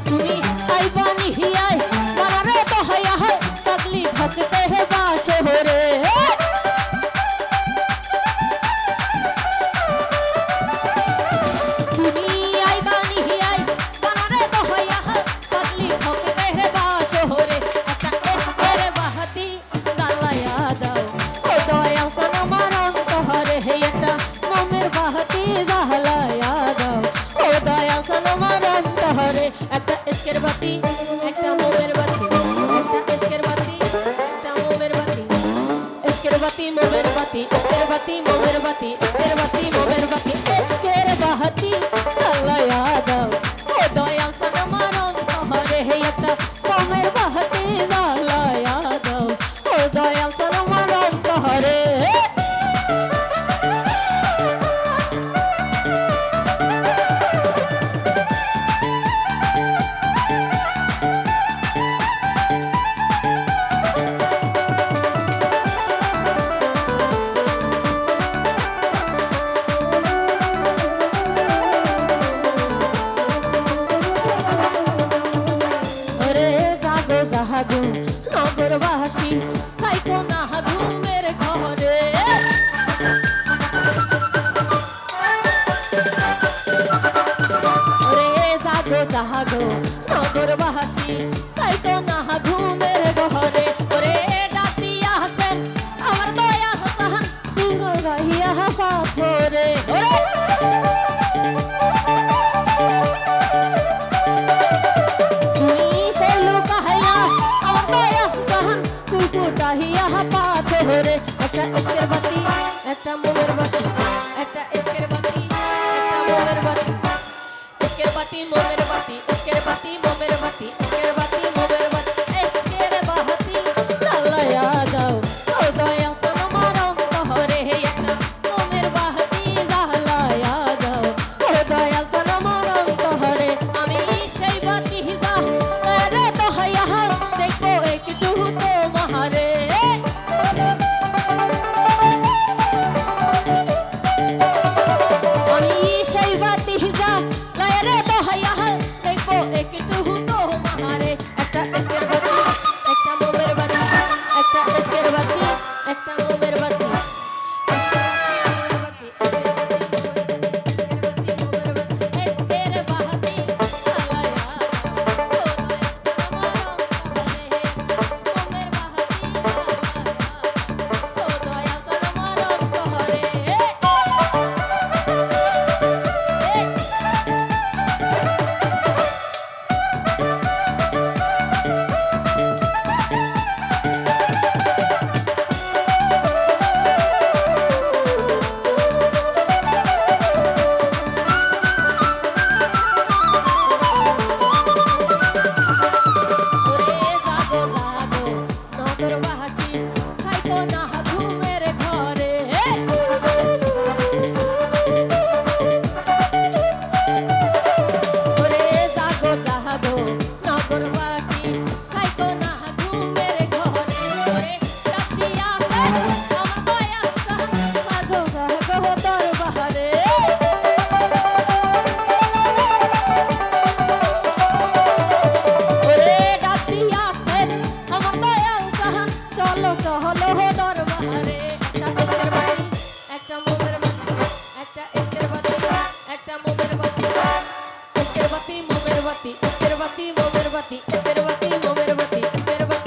তুমি আইবা নিহিয়ায় মারে তো হয়া হয় পাগলি ভক্তে হে বাসে হরে তুমি আইবা নিহিয়ায় মারে তো হয়া হয় পাগলি ভক্তে হে বাসে হরে আচ্ছা এসকের বাহাতি জ্বালায়া দাও ও দয়াল কোন মারন তোহরে হে এটা মমের বাহাতি জ্বালায়া দাও ও দয়াল কোন মারন তোহরে একটা ইশকের বাতি একটা মোমের বাতি একটা ইশকের বাতি একটা মোমের বাতি ইশকের বাতি মোমের বাতি ইশকের বাতি মোমের বাতি ইশকের বাতি মোমের বাতি ইশকের বাতি জ্বালায়া দাও ও দয়াল কোন মারন তোহরে হে একটা মোমের বাতি জ্বালায়া দাও ও দয়াল কোন মারন তোহরে নগরবাসী থাইকো না ঘুমের ঘরে রে জাগো জাগো নগরবাসী থাইকো না ঘুমের ঘরে ওরে ডাকিয়া হাসেন আমার দয়া হাসান দূর রহিয়া পাথরে ওরে একটা ইশকের বাতি একটা মোমের বাতি একটা ইশকের বাতি একটা মোমের বাতি ইশকের বাতি মোমের বাতি ইশকের বাতি মোমের বাতি ইশকের বাতি মোমের বাতি ইশকের বাতি জ্বালায়া দাও ও দয়াল কোন মারন তোহরে হে একটা মোমের বাতি জ্বালায়া দাও ও দয়াল কোন মারন তোহরে আমি সেই বাতি রে তো হইয়া দেখো একটু তো মহারে ইশকের বাতি মোমের বাতি ইশকের বাতি মোমের বাতি ইশকের বাতি